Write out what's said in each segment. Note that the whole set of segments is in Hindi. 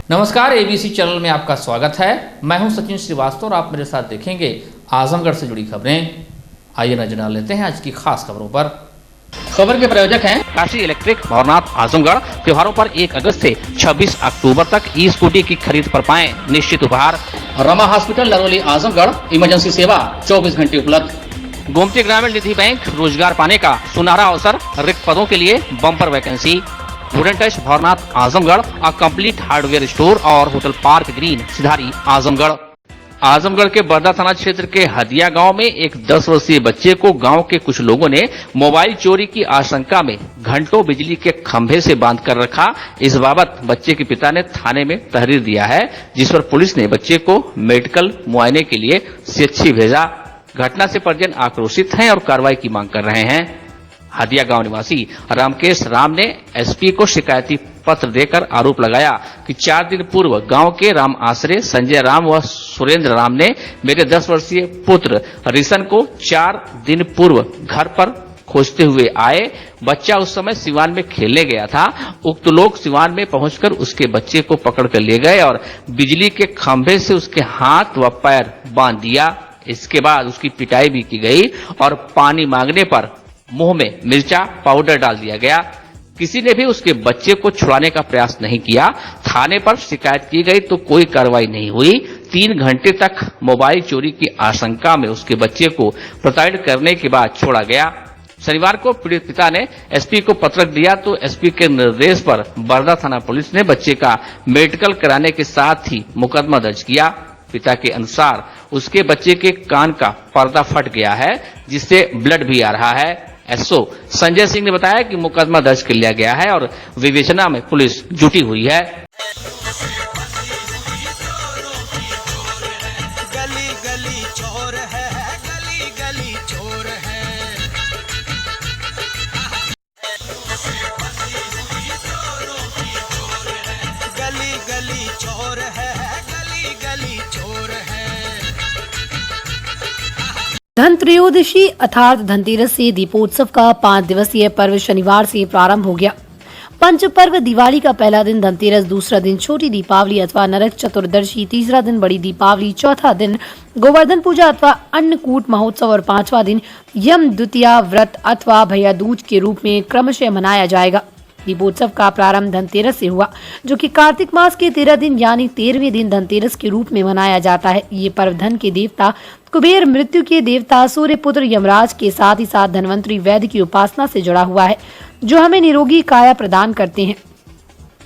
नमस्कार, एबीसी चैनल में आपका स्वागत है। मैं हूं सचिन श्रीवास्तव और आप मेरे साथ देखेंगे आजमगढ़ से जुड़ी खबरें। आइए नजर डाल लेते हैं आज की खास खबरों पर। खबर के प्रायोजक हैं काशी इलेक्ट्रिक भवनाथ आजमगढ़। त्योहारों पर 1 अगस्त से 26 अक्टूबर तक ई स्कूटी की खरीद पर पाएं निश्चित उपहार। रमा हॉस्पिटल लरोली आजमगढ़, इमरजेंसी सेवा 24 घंटे उपलब्ध। गोमती ग्रामीण निधि बैंक, रोजगार पाने का सुनहरा अवसर, रिक्त पदों के लिए bumper vacancy. Wooden touch Bhavnath Azamgarh, a complete hardware store और होटल पार्क ग्रीन सिधारी आजमगढ़। आजमगढ़ के बरदा थाना क्षेत्र के हदिया गांव में एक 10 वर्षीय बच्चे को गांव के कुछ लोगों ने मोबाइल चोरी की आशंका में घंटों बिजली के खंभे से बांध कर रखा। इस बाबत बच्चे के पिता ने थाने में तहरीर दिया है, जिस पर पुलिस ने बच्चे को मेडिकल मुआयने के लिए सीएचसी भेजा। घटना से परिजन आक्रोशित हैं और कार्रवाई की मांग कर रहे हैं। हदिया गांव निवासी रामकेश राम ने एसपी को शिकायती पत्र देकर आरोप लगाया कि 4 दिन पूर्व गांव के राम आश्रय संजय राम व सुरेंद्र राम ने मेरे 10 वर्षीय पुत्र रिशन को 4 दिन पूर्व घर पर खोजते हुए आए। बच्चा उस समय सिवान में खेलने गया था। उक्त लोग सिवान में पहुंचकर उसके बच्चे को पकड़कर ले गए और बिजली के खंभे से उसके हाथ व पैर बांध दिया। इसके बाद उसकी पिटाई भी की गई और पानी मांगने पर मुंह में मिर्चा पाउडर डाल दिया गया। किसी ने भी उसके बच्चे को छुड़ाने का प्रयास नहीं किया। थाने पर शिकायत की गई तो कोई कार्रवाई नहीं हुई। 3 घंटे तक मोबाइल चोरी की आशंका में उसके बच्चे को प्रताड़ित करने के बाद छोड़ा गया। शनिवार को पीड़ित पिता ने एसपी को पत्र दिया तो एसपी के निर्देश पर बरदा थाना पुलिस ने बच्चे का मेडिकल कराने के साथ ही मुकदमा दर्ज किया। पिता के अनुसार उसके बच्चे के कान का पर्दा फट गया है, जिससे ब्लड भी आ रहा है। एसओ संजय सिंह ने बताया कि मुकदमा दर्ज कर लिया गया है और विवेचना में पुलिस जुटी हुई है। गली गली चोर है, गली गली चोर है। गली गली चोर है, गली गली चोर है। धनत्रयोदशी अर्थात धनतेरस से दीपोत्सव का 5 दिवसीय पर्व शनिवार से प्रारंभ हो गया। पंच पर्व दिवाली का पहला दिन धनतेरस, दूसरा दिन छोटी दीपावली अथवा नरक चतुर्दशी, तीसरा दिन बड़ी दीपावली, चौथा दिन गोवर्धन पूजा अथवा अन्नकूट महोत्सव और 5वां दिन यम द्वितीया व्रत अथवा भैया दूज के रूप में क्रमशः मनाया जाएगा। दीपोत्सव का प्रारंभ धनतेरस से हुआ, जो कि कार्तिक मास के 13 दिन यानी 13वें दिन धनतेरस के रूप में मनाया जाता है। ये पर्व धन के देवता कुबेर, मृत्यु के देवता सूर्य पुत्र यमराज के साथ ही साथ धनवंतरी वैद्य की उपासना से जुड़ा हुआ है, जो हमें निरोगी काया प्रदान करते हैं।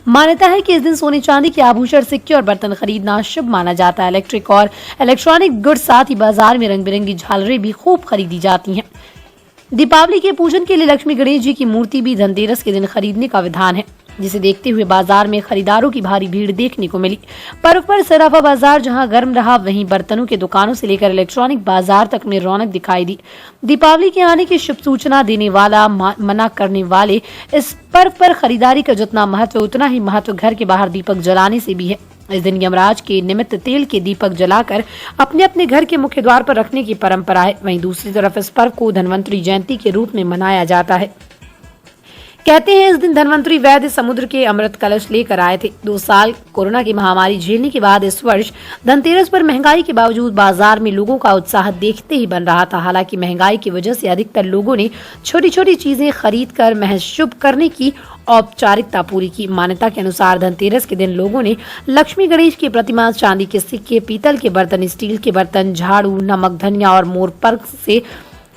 मान्यता है कि इस दिन सोने चांदी के आभूषण, सिक्के और बर्तन खरीदना शुभ माना जाता है। इलेक्ट्रिक और इलेक्ट्रॉनिक गुड्स, साथ ही बाजार में रंग बिरंगी झालरें भी खूब खरीदी जाती हैं। दीपावली के पूजन के लिए लक्ष्मी गणेश जी की मूर्ति भी धनतेरस के दिन खरीदने का विधान है, जिसे देखते हुए बाजार में खरीदारों की भारी भीड़ देखने को मिली। पर्व पर सराफा बाजार जहां गर्म रहा, वहीं बर्तनों के दुकानों से लेकर इलेक्ट्रॉनिक बाजार तक में रौनक दिखाई दी। दीपावली के आने की शुभ सूचना देने वाला, मना करने वाले इस पर्व पर खरीदारी का जितना महत्व, उतना ही महत्व घर के बाहर दीपक जलाने से भी है। इस दिन यमराज के निमित्त तेल के दीपक जलाकर अपने अपने घर के मुख्य द्वार पर रखने की परंपरा है। वहीं दूसरी तरफ इस पर्व को धनवंतरी जयंती के रूप में मनाया जाता है। कहते हैं इस दिन धनवंतरी वैद्य समुद्र के अमृत कलश लेकर आए थे। 2 साल कोरोना की महामारी झेलने के बाद इस वर्ष धनतेरस पर महंगाई के बावजूद बाजार में लोगों का उत्साह देखते ही बन रहा था। हालांकि महंगाई की वजह से अधिकतर लोगों ने छोटी छोटी चीजें खरीद कर महज शुभ करने की औपचारिकता पूरी की। मान्यता के अनुसार धनतेरस के दिन लोगों ने लक्ष्मी गणेश की प्रतिमा, चांदी के सिक्के, पीतल के बर्तन, स्टील के बर्तन, झाड़ू, नमक, धनिया और मोरपंख से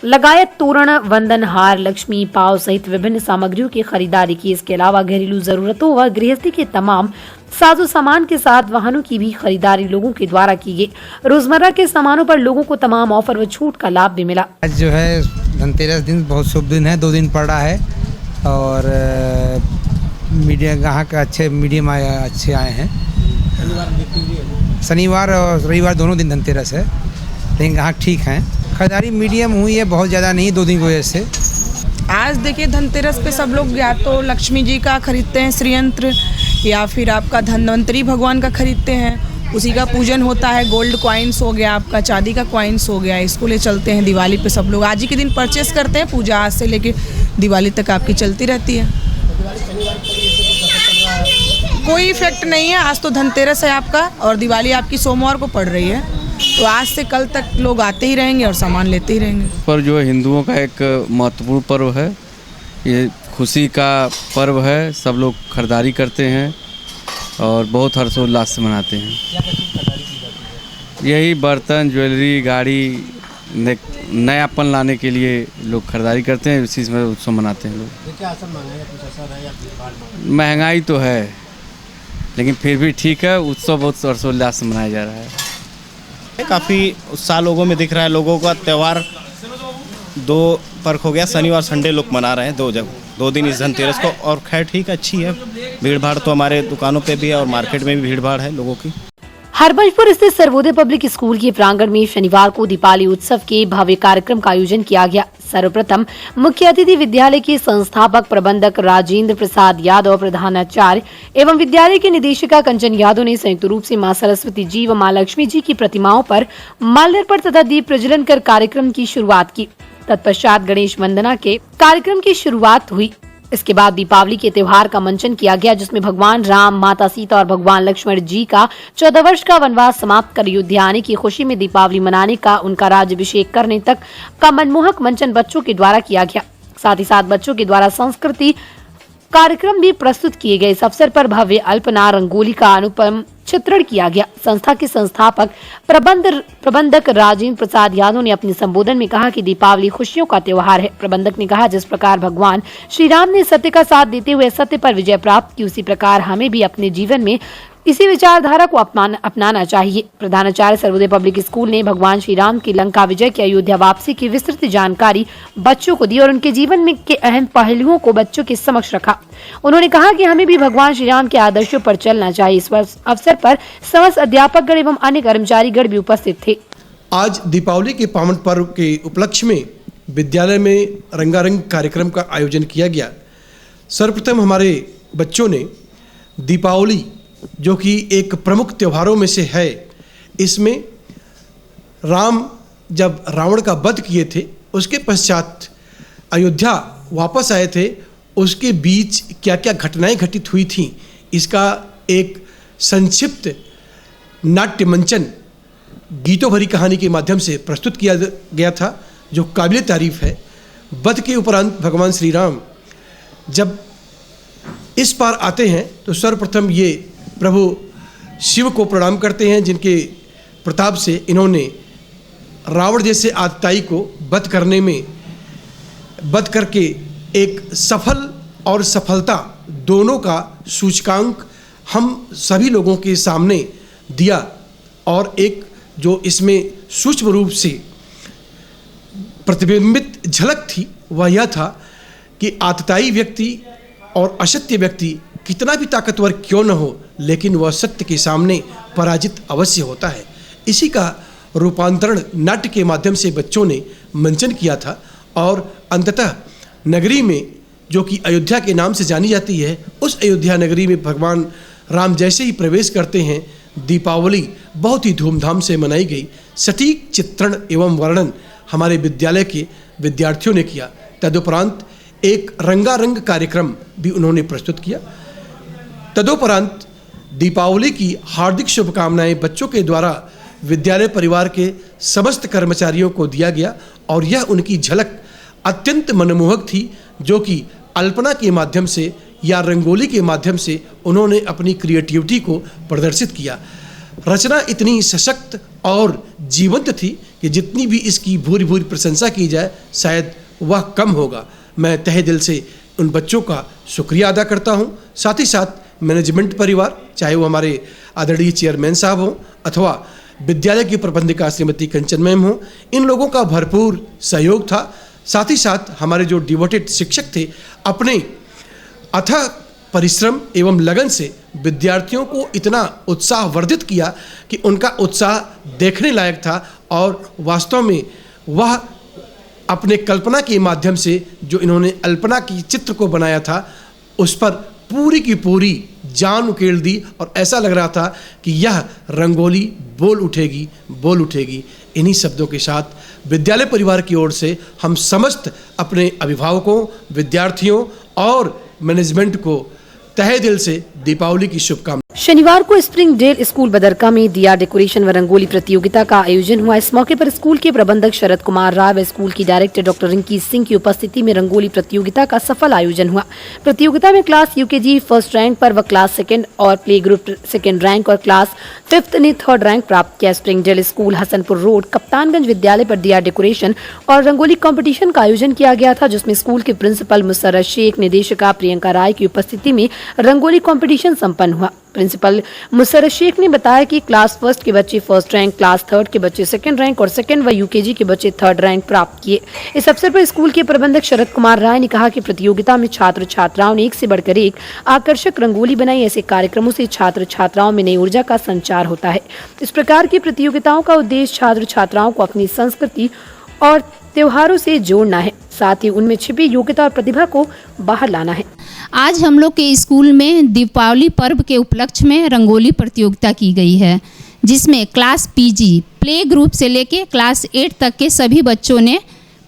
लगाए तोरण, वंदन, हार, लक्ष्मी पाव सहित विभिन्न सामग्रियों की खरीदारी की। इसके अलावा घरेलू जरूरतों व गृहस्थी के तमाम साजो सामान के साथ वाहनों की भी खरीदारी लोगों के द्वारा की गई। रोजमर्रा के सामानों पर लोगों को तमाम ऑफर व छूट का लाभ भी मिला। आज जो है धनतेरस दिन बहुत शुभ दिन है, 2 दिन पड़ रहा है और मीडिया ग्राहक अच्छे मीडियम अच्छे आए हैं। शनिवार और रविवार दोनों दिन धनतेरस है, लेकिन ग्राहक ठीक हैं। खरीदारी मीडियम हुई है, बहुत ज़्यादा नहीं, 2 दिन की वजह से। आज देखिए धनतेरस पे सब लोग या तो लक्ष्मी जी का खरीदते हैं श्रीयंत्र, या फिर आपका धन्वंतरी भगवान का खरीदते हैं, उसी का पूजन होता है। गोल्ड कॉइन्स हो गया, आपका चांदी का कॉइन्स हो गया, इसको ले चलते हैं। दिवाली पे सब लोग आज ही के दिन परचेस करते हैं। पूजा आज से लेके दिवाली तक आपकी चलती रहती है। कोई इफेक्ट नहीं है। आज तो धनतेरस है आपका और दिवाली आपकी सोमवार को पड़ रही है, तो आज से कल तक लोग आते ही रहेंगे और सामान लेते ही रहेंगे। पर जो है हिंदुओं का एक महत्वपूर्ण पर्व है, ये खुशी का पर्व है। सब लोग खरीदारी करते हैं और बहुत हर्षोल्लास से मनाते हैं। यही बर्तन, ज्वेलरी, गाड़ी, नयापन लाने के लिए लोग खरीदारी करते हैं, इसी में उत्सव मनाते हैं लोग। क्या असर महंगाई का कुछ असर है या भीड़-भाड़? महंगाई तो है, लेकिन फिर भी ठीक है, उत्सव बहुत हर्षोल्लास से मनाया जा रहा है। काफ़ी उत्साह लोगों में दिख रहा है। लोगों का त्यौहार 2 फर्क हो गया, शनिवार संडे लोग मना रहे हैं 2 दिन इस धनतेरस को। और खैर ठीक, अच्छी है। भीड़ भाड़ तो हमारे दुकानों पे भी है और मार्केट में भी भीड़ भाड़ है लोगों की। हरबंशपुर स्थित सर्वोदय पब्लिक स्कूल के प्रांगण में शनिवार को दीपावली उत्सव के भव्य कार्यक्रम का आयोजन किया गया। सर्वप्रथम मुख्य अतिथि विद्यालय के संस्थापक प्रबंधक राजेंद्र प्रसाद यादव, प्रधानाचार्य एवं विद्यालय के निदेशिका कंचन यादव ने संयुक्त रूप से मां सरस्वती जी व मां लक्ष्मी जी की प्रतिमाओं पर माल्यार्पण तथा दीप प्रज्वलन कर कार्यक्रम की शुरुआत की। तत्पश्चात गणेश वंदना के कार्यक्रम की शुरुआत हुई। इसके बाद दीपावली के त्योहार का मंचन किया गया, जिसमें भगवान राम, माता सीता और भगवान लक्ष्मण जी का 14 वर्ष का वनवास समाप्त कर अयोध्या आने की खुशी में दीपावली मनाने का, उनका राज्याभिषेक करने तक का मनमोहक मंचन बच्चों के द्वारा किया गया। साथ ही साथ बच्चों के द्वारा संस्कृति कार्यक्रम भी प्रस्तुत किए गए। इस अवसर पर भव्य अल्पना रंगोली का अनुपम चित्रण किया गया। संस्था के संस्थापक प्रबंधक राजेंद्र प्रसाद यादव ने अपने संबोधन में कहा कि दीपावली खुशियों का त्योहार है। प्रबंधक ने कहा, जिस प्रकार भगवान श्री राम ने सत्य का साथ देते हुए सत्य पर विजय प्राप्त की, उसी प्रकार हमें भी अपने जीवन में इसी विचारधारा को अपनाना चाहिए। प्रधानाचार्य सर्वोदय पब्लिक स्कूल ने भगवान श्री राम की लंका विजय की अयोध्या वापसी की विस्तृत जानकारी बच्चों को दी और उनके जीवन में के अहम पहलुओं को बच्चों के समक्ष रखा। उन्होंने कहा कि हमें भी भगवान श्री राम के आदर्शों पर चलना चाहिए। इस अवसर पर समस्त अध्यापकगण एवं अन्य कर्मचारीगण भी उपस्थित थे। आज दीपावली के पावन पर्व के उपलक्ष्य में विद्यालय में रंगारंग कार्यक्रम का आयोजन किया गया। सर्वप्रथम हमारे बच्चों ने दीपावली, जो कि एक प्रमुख त्योहारों में से है, इसमें राम जब रावण का वध किए थे, उसके पश्चात अयोध्या वापस आए थे, उसके बीच क्या क्या घटनाएं घटित हुई थीं, इसका एक संक्षिप्त नाट्य मंचन गीतों भरी कहानी के माध्यम से प्रस्तुत किया गया था, जो काबिल तारीफ है। वध के उपरांत भगवान श्री राम जब इस पार आते हैं तो सर्वप्रथम ये प्रभु शिव को प्रणाम करते हैं, जिनके प्रताप से इन्होंने रावण जैसे आतताई को वध करके एक सफल और सफलता दोनों का सूचकांक हम सभी लोगों के सामने दिया। और एक जो इसमें सूक्ष्म रूप से प्रतिबिंबित झलक थी, वह यह था कि आतताई व्यक्ति और असत्य व्यक्ति कितना भी ताकतवर क्यों न हो, लेकिन वह सत्य के सामने पराजित अवश्य होता है। इसी का रूपांतरण नाट्य के माध्यम से बच्चों ने मंचन किया था। और अंततः नगरी में, जो कि अयोध्या के नाम से जानी जाती है, उस अयोध्या नगरी में भगवान राम जैसे ही प्रवेश करते हैं, दीपावली बहुत ही धूमधाम से मनाई गई। सटीक चित्रण एवं वर्णन हमारे विद्यालय के विद्यार्थियों ने किया। तदुपरांत एक रंगारंग कार्यक्रम भी उन्होंने प्रस्तुत किया। तदुपरांत दीपावली की हार्दिक शुभकामनाएं बच्चों के द्वारा विद्यालय परिवार के समस्त कर्मचारियों को दिया गया और यह उनकी झलक अत्यंत मनमोहक थी, जो कि अल्पना के माध्यम से या रंगोली के माध्यम से उन्होंने अपनी क्रिएटिविटी को प्रदर्शित किया। रचना इतनी सशक्त और जीवंत थी कि जितनी भी इसकी भूरी भूरी प्रशंसा की जाए शायद वह कम होगा। मैं तहे दिल से उन बच्चों का शुक्रिया अदा करता हूँ। साथ ही साथ मैनेजमेंट परिवार, चाहे वो हमारे आदरणीय चेयरमैन साहब हों अथवा विद्यालय की प्रबंधिका श्रीमती कंचन मैम हों, इन लोगों का भरपूर सहयोग था। साथ ही साथ हमारे जो डिवोटेड शिक्षक थे, अपने अथक परिश्रम एवं लगन से विद्यार्थियों को इतना उत्साहवर्धित किया कि उनका उत्साह देखने लायक था। और वास्तव में वह अपने कल्पना के माध्यम से जो इन्होंने अल्पना की चित्र को बनाया था, उस पर पूरी की पूरी जान उकेल दी और ऐसा लग रहा था कि यह रंगोली बोल उठेगी, बोल उठेगी। इन्हीं शब्दों के साथ विद्यालय परिवार की ओर से हम समस्त अपने अभिभावकों, विद्यार्थियों और मैनेजमेंट को तहे दिल से दीपावली की शुभकामनाएं। शनिवार को स्प्रिंग डेल स्कूल बदरका में दिया डेकोरेशन व रंगोली प्रतियोगिता का आयोजन हुआ। इस मौके पर स्कूल के प्रबंधक शरद कुमार राय व स्कूल की डायरेक्टर डॉक्टर रिंकी सिंह की उपस्थिति में रंगोली प्रतियोगिता का सफल आयोजन हुआ। प्रतियोगिता में क्लास यूकेजी फर्स्ट रैंक पर व क्लास सेकंड और प्ले ग्रुप सेकंड रैंक और क्लास फिफ्थ ने थर्ड रैंक प्राप्त किया। Spring Dale School Hasanpur Road Kaptanganj विद्यालय पर दिया डेकोरेशन और रंगोली कॉम्पिटिशन का आयोजन किया गया था, जिसमें स्कूल के प्रिंसिपल मुसर्रत शेख, निदेशिका प्रियंका राय की उपस्थिति में रंगोली कॉम्पिटिशन संपन्न हुआ। प्रिंसिपल मुसर्रत शेख ने बताया कि क्लास फर्स्ट के बच्चे फर्स्ट रैंक, क्लास थर्ड के बच्चे सेकंड रैंक और सेकंड व यूकेजी के बच्चे थर्ड रैंक प्राप्त किए। इस अवसर पर स्कूल के प्रबंधक शरद कुमार राय ने कहा कि प्रतियोगिता में छात्र छात्राओं ने एक से बढ़कर एक आकर्षक रंगोली बनाई। ऐसे कार्यक्रमों से छात्र छात्राओं में नई ऊर्जा का संचार होता है। इस प्रकार की प्रतियोगिताओं का उद्देश्य छात्र छात्राओं को अपनी संस्कृति और त्योहारों से जोड़ना है, साथ ही उनमें छिपी योग्यता और प्रतिभा को बाहर लाना है। आज हम लोग के स्कूल में दीपावली पर्व के उपलक्ष्य में रंगोली प्रतियोगिता की गई है, जिसमें क्लास पीजी प्ले ग्रुप से लेके क्लास 8 तक के सभी बच्चों ने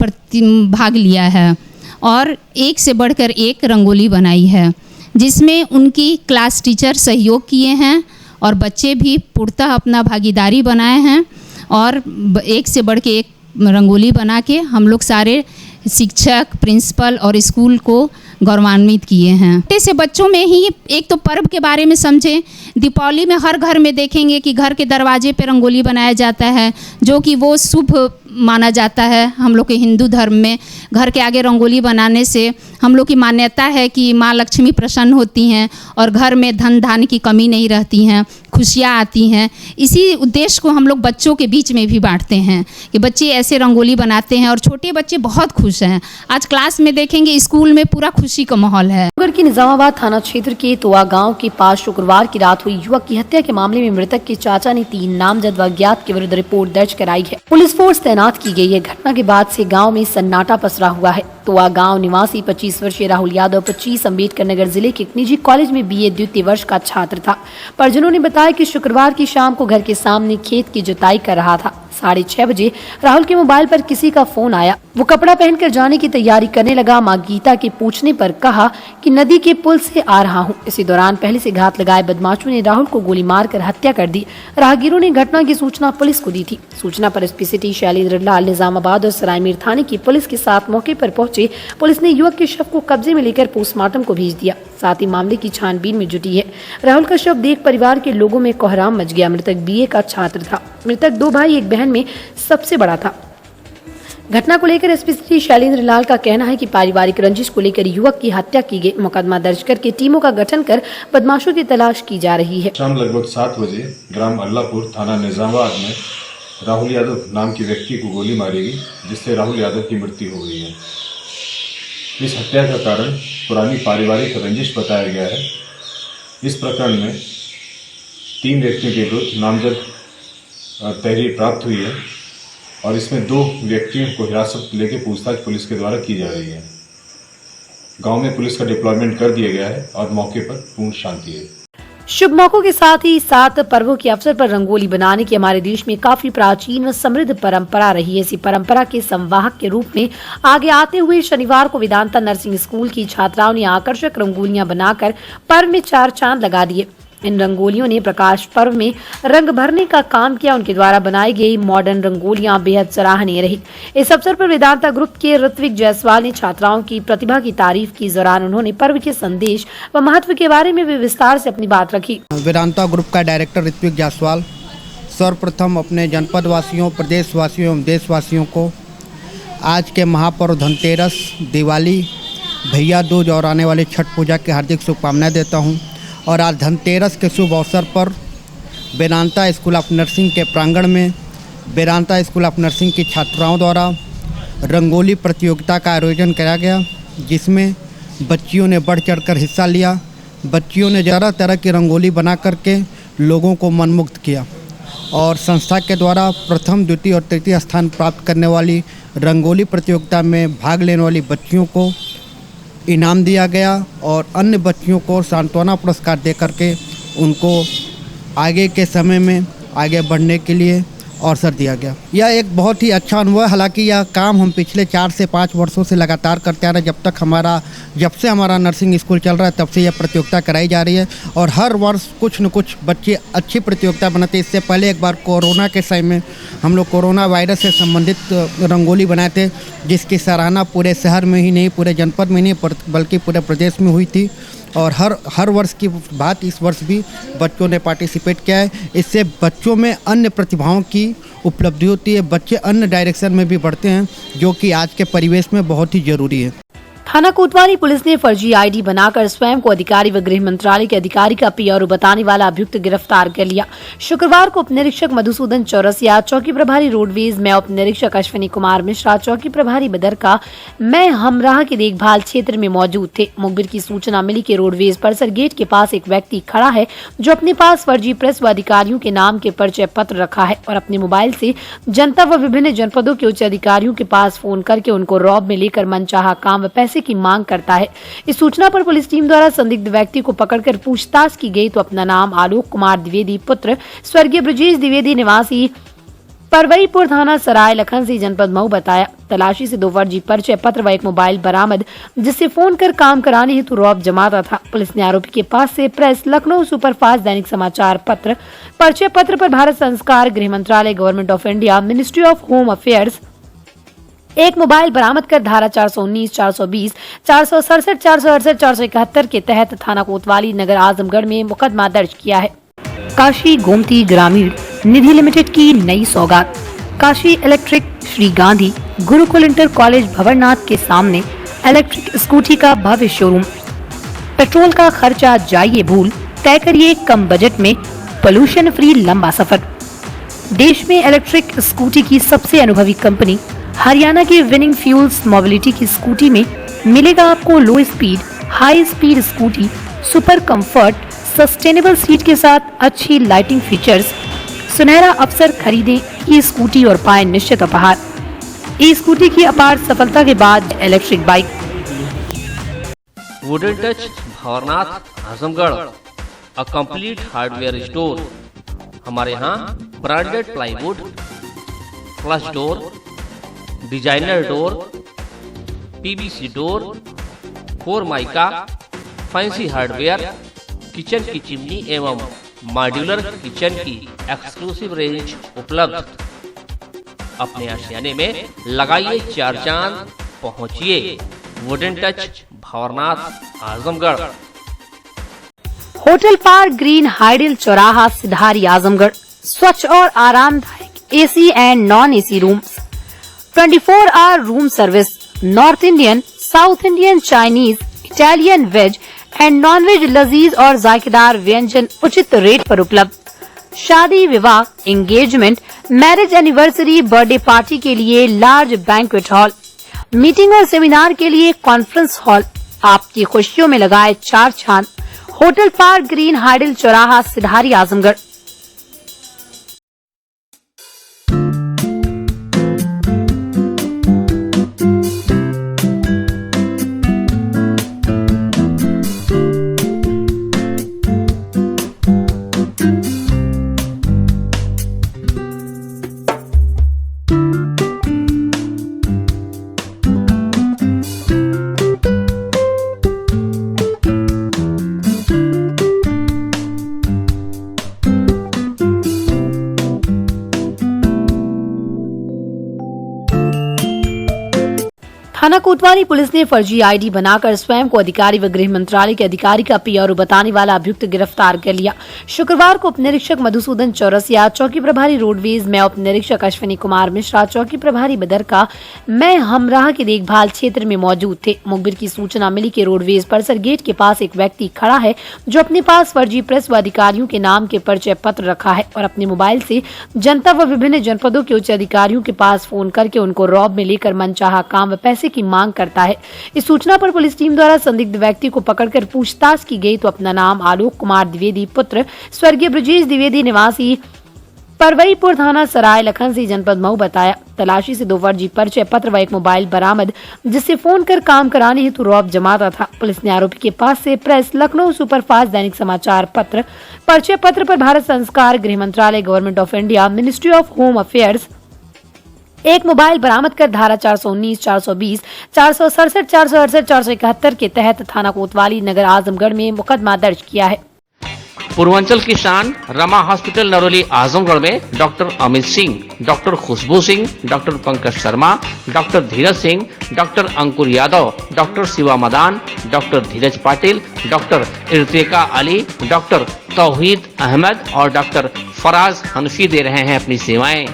भाग लिया है और एक से बढ़कर एक रंगोली बनाई है, जिसमें उनकी क्लास टीचर सहयोग किए हैं और बच्चे भी पूर्णतः अपना भागीदारी बनाए हैं और एक से बढ़ के एक रंगोली बना के हम लोग सारे शिक्षक, प्रिंसिपल और स्कूल को गौरवान्वित किए हैं। ऐसे बच्चों में ही एक तो पर्व के बारे में समझें। दीपावली में हर घर में देखेंगे कि घर के दरवाजे पे रंगोली बनाया जाता है, जो कि वो शुभ माना जाता है। हम लोग के हिंदू धर्म में घर के आगे रंगोली बनाने से हम लोग की मान्यता है कि माँ लक्ष्मी प्रसन्न होती हैं और घर में धन धान्य की कमी नहीं रहती हैं, खुशियाँ आती हैं। इसी उद्देश्य को हम लोग बच्चों के बीच में भी बांटते हैं कि बच्चे ऐसे रंगोली बनाते हैं और छोटे बच्चे बहुत खुश हैं। आज क्लास में देखेंगे स्कूल में पूरा खुशी का माहौल है। नगर के निजामाबाद थाना क्षेत्र के तोआ गांव के पास शुक्रवार की रात हुई युवक की हत्या के मामले में मृतक के चाचा ने 3 नामजद व अज्ञात के विरुद्ध रिपोर्ट दर्ज कराई है। पुलिस फोर्स तैनात की गई है। घटना के बाद से गांव में सन्नाटा पसरा हुआ है। तोआ गांव निवासी 25 वर्षीय राहुल यादव 25 अम्बेडकर नगर जिले के एक निजी कॉलेज में BA द्वितीय वर्ष का छात्र था। परिजनों ने बताया कि शुक्रवार की शाम को घर के सामने खेत की जुताई कर रहा था। 6:30 बजे राहुल के मोबाइल पर किसी का फोन आया। वो कपड़ा पहनकर जाने की तैयारी करने लगा। मां गीता के पूछने पर कहा कि नदी के पुल से आ रहा हूं। इसी दौरान पहले से घात लगाए बदमाशों ने राहुल को गोली मारकर हत्या कर दी। राहगीरों ने घटना की सूचना पुलिस को दी थी। सूचना पर SP सिटी शैलेंद्र लाल, निजामाबाद और सरायमीर थाने की पुलिस के साथ मौके पर पहुंचे। पुलिस ने युवक के शव को कब्जे में लेकर पोस्टमार्टम को भेज दिया। साथ ही मामले की छानबीन में जुटी है। राहुल का शव देख परिवार के लोगों में कोहराम मच गया। मृतक BA का छात्र था। मृतक 2 भाई 1 बहन में सबसे बड़ा था। घटना को लेकर SP सिटी शैलेंद्र लाल का कहना है कि पारिवारिक रंजिश को लेकर युवक की हत्या की गई। मुकदमा दर्ज करके टीमों का गठन कर बदमाशों की तलाश की जा रही है। शाम लगभग 7 बजे ग्राम अल्लाहपुर थाना निजामाबाद में राहुल यादव नाम के व्यक्ति को गोली मारी गई, जिससे राहुल यादव की मृत्यु हो गई है। इस हत्या का कारण पुरानी पारिवारिक रंजिश बताया गया है। इस प्रकरण में 3 व्यक्तियों के विरुद्ध नामजद तहरीर प्राप्त हुई है और इसमें 2 व्यक्तियों को हिरासत लेकर पूछताछ पुलिस के द्वारा की जा रही है। गांव में पुलिस का डिप्लॉयमेंट कर दिया गया है और मौके पर पूर्ण शांति है। शुभ मौकों के साथ ही 7 पर्वों के अवसर पर रंगोली बनाने की हमारे देश में काफी प्राचीन व समृद्ध परंपरा रही है। इसी परंपरा के संवाहक के रूप में आगे आते हुए शनिवार को वेदांता नर्सिंग स्कूल की छात्राओं ने आकर्षक रंगोलियां बनाकर पर्व में 4 चांद लगा दिए। इन रंगोलियों ने प्रकाश पर्व में रंग भरने का काम किया। उनके द्वारा बनाई गई मॉडर्न रंगोलियां बेहद सराहनीय रही। इस अवसर पर वेदांता ग्रुप के ऋत्विक जायसवाल ने छात्राओं की प्रतिभा की तारीफ की। इस दौरान उन्होंने पर्व के संदेश व महत्व के बारे में विस्तार से अपनी बात रखी। वेदांता ग्रुप का डायरेक्टर ऋत्विक जायसवाल सर्वप्रथम अपने जनपद वासियों, प्रदेशवासियों एवं देशवासियों को आज के महापर्व धनतेरस, दिवाली, भैया दूज और आने वाली छठ पूजा की हार्दिक शुभकामनाएं देता हूं। और आज धनतेरस के शुभ अवसर पर वेदांता स्कूल ऑफ नर्सिंग के प्रांगण में वेदांता स्कूल ऑफ नर्सिंग की छात्राओं द्वारा रंगोली प्रतियोगिता का आयोजन किया गया, जिसमें बच्चियों ने बढ़ चढ़कर हिस्सा लिया। बच्चियों ने तरह तरह की रंगोली बना करके लोगों को मनमुग्ध किया और संस्था के द्वारा प्रथम, द्वितीय और तृतीय स्थान प्राप्त करने वाली रंगोली प्रतियोगिता में भाग लेने वाली बच्चियों को इनाम दिया गया और अन्य बच्चियों को सांत्वना पुरस्कार दे करके उनको आगे के समय में आगे बढ़ने के लिए अवसर दिया गया। यह एक बहुत ही अच्छा अनुभव है। हालांकि यह काम हम पिछले 4 से 5 वर्षों से लगातार करते आ रहे हैं। जब से हमारा नर्सिंग स्कूल चल रहा है तब से यह प्रतियोगिता कराई जा रही है और हर वर्ष कुछ न कुछ बच्चे अच्छी प्रतियोगिता बनाते हैं। इससे पहले एक बार कोरोना के समय में हम लोग कोरोना वायरस से संबंधित रंगोली बनाए थे, जिसकी सराहना पूरे शहर में ही नहीं, पूरे जनपद में नहीं बल्कि पूरे प्रदेश में हुई थी। और हर वर्ष की बात इस वर्ष भी बच्चों ने पार्टिसिपेट किया है। इससे बच्चों में अन्य प्रतिभाओं की उपलब्धि होती है, बच्चे अन्य डायरेक्शन में भी बढ़ते हैं, जो कि आज के परिवेश में बहुत ही जरूरी है। थाना कोतवाली पुलिस ने फर्जी आईडी बनाकर स्वयं को अधिकारी व गृह मंत्रालय के अधिकारी का पीआरओ बताने वाला अभियुक्त गिरफ्तार कर लिया। शुक्रवार को उप निरीक्षक मधुसूदन चौरसिया, चौकी प्रभारी रोडवेज में उप निरीक्षक अश्विनी कुमार मिश्रा, चौकी प्रभारी बदरका में हमराह के देखभाल क्षेत्र में मौजूद थे। मुखबिर की सूचना मिली कि रोडवेज परिसर गेट के पास एक व्यक्ति खड़ा है जो अपने पास फर्जी प्रेस व अधिकारियों के नाम के परिचय पत्र रखा है और अपने मोबाइल से जनता व विभिन्न जनपदों के उच्च अधिकारियों के पास फोन करके उनको रौब में लेकर मनचाहा काम व पैसे की मांग करता है। इस सूचना पर पुलिस टीम द्वारा संदिग्ध व्यक्ति को पकड़कर पूछताछ की गई तो अपना नाम आलोक कुमार द्विवेदी पुत्र स्वर्गीय ब्रजेश द्विवेदी निवासी परवईपुर थाना सराय लखनसी जनपद मऊ बताया। तलाशी से 2 फर्जी परिचय पत्र व एक मोबाइल बरामद, जिससे फोन कर काम कराने हेतु रौब जमाता था। पुलिस ने आरोपी के पास से प्रेस, लखनऊ सुपरफास्ट दैनिक समाचार पत्र, परिचय पत्र पर भारत संस्कार, गृह मंत्रालय, government of India, ministry of home affairs, एक मोबाइल बरामद कर धारा 419, 420, 467, 468, 471 के तहत थाना कोतवाली नगर आजमगढ़ में मुकदमा दर्ज किया है। काशी गोमती ग्रामीण निधि लिमिटेड की नई सौगात। Kashi electric Shri Gandhi Gurukul inter college Bhawarnath के सामने इलेक्ट्रिक स्कूटी का भव्य शोरूम। पेट्रोल का खर्चा जाइए भूल, तय करिए कम बजट में पोल्यूशन फ्री लंबा सफर। देश में इलेक्ट्रिक स्कूटी की सबसे अनुभवी कंपनी हरियाणा की विनिंग फ्यूल्स मोबिलिटी की स्कूटी में मिलेगा आपको लो speed, high speed scooty, super comfort, sustainable seat के साथ अच्छी लाइटिंग फीचर्स। सुनहरा अवसर, खरीदें ये स्कूटी और पाएं निश्चित उपहार। ई स्कूटी की अपार सफलता के बाद electric bike. Wooden touch Bhawarnath Azamgarh, a complete hardware store. हमारे यहाँ branded plywood, flush door, designer door, PVC door, 4 mica, fancy hardware, kitchen की चिमनी एवं मॉड्यूलर किचन की एक्सक्लूसिव रेंज उपलब्ध। अपने आशियाने में लगाइए 4 चांद, पहुंचिए wooden touch Bhawarnath Azamgarh. Hotel park green hydel चौराहा सिधारी आजमगढ़। स्वच्छ और आरामदायक AC and non AC rooms, 24 hour room service, north Indian, south Indian, Chinese, Italian, veg and non veg लजीज और जायकेदार व्यंजन उचित रेट पर उपलब्ध। शादी, विवाह, engagement, marriage anniversary, birthday party के लिए लार्ज बैंक्वेट हॉल, मीटिंग और सेमिनार के लिए कॉन्फ्रेंस हॉल। आपकी खुशियों में लगाए 4 चांद। होटल पार्क ग्रीन हाइडल चौराहा सिधारी आजमगढ़। थाना कोतवाली पुलिस ने फर्जी आईडी बनाकर स्वयं को अधिकारी व गृह मंत्रालय के अधिकारी का पीआरओ बताने वाला अभियुक्त गिरफ्तार कर लिया। शुक्रवार को उप निरीक्षक मधुसूदन चौरसिया, चौकी प्रभारी रोडवेज में उप निरीक्षक अश्विनी कुमार मिश्रा, चौकी प्रभारी बदरका में हमराह के देखभाल क्षेत्र में मौजूद थे। मुखबिर की सूचना मिली कि रोडवेज परिसर गेट के पास एक व्यक्ति खड़ा है जो अपने पास फर्जी प्रेस व अधिकारियों के नाम के परिचय पत्र रखा है और अपने मोबाइल से जनता व विभिन्न जनपदों के उच्च अधिकारियों के पास फोन करके उनको रौब में लेकर मनचाहा काम व पैसे की मांग करता है। इस सूचना पर पुलिस टीम द्वारा संदिग्ध व्यक्ति को पकड़कर पूछताछ की गई तो अपना नाम आलोक कुमार द्विवेदी पुत्र स्वर्गीय ब्रजेश द्विवेदी निवासी परवईपुर थाना सराय लखनसी जनपद मऊ बताया। तलाशी से 2 फर्जी परिचय पत्र व एक मोबाइल बरामद, जिससे फोन कर काम कराने हेतु रौब जमाता था। पुलिस ने आरोपी के पास से प्रेस, लखनऊ सुपरफास्ट, दैनिक समाचार पत्र, परिचय पत्र पर भारत संस्कार, गृह मंत्रालय, government of India, ministry of home affairs, एक मोबाइल बरामद कर धारा 419, 420, 467, 468, 471 के तहत थाना कोतवाली नगर आजमगढ़ में मुकदमा दर्ज किया है। पूर्वांचल की शान रमा हॉस्पिटल नरोली आजमगढ़ में डॉक्टर अमित सिंह, डॉक्टर खुशबू Singh, doctor Pankaj Sharma, doctor Dheeraj Singh, doctor अंकुर यादव, डॉक्टर शिवा मदान, डॉक्टर धीरज पाटिल, डॉक्टर इर्तिका अली, डॉक्टर तौहीद अहमद और डॉक्टर फराज हनफी दे रहे हैं अपनी सेवाएं।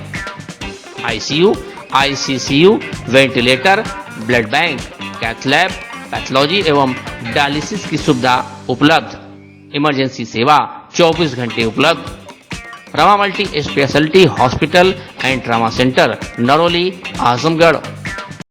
ICU, ICCU, ventilator, blood bank, cath lab, pathology एवं डायलिसिस की सुविधा उपलब्ध। इमरजेंसी सेवा 24 घंटे उपलब्ध। Rama Multi Speciality Hospital and Trauma Centre, Naroli, Azamgarh.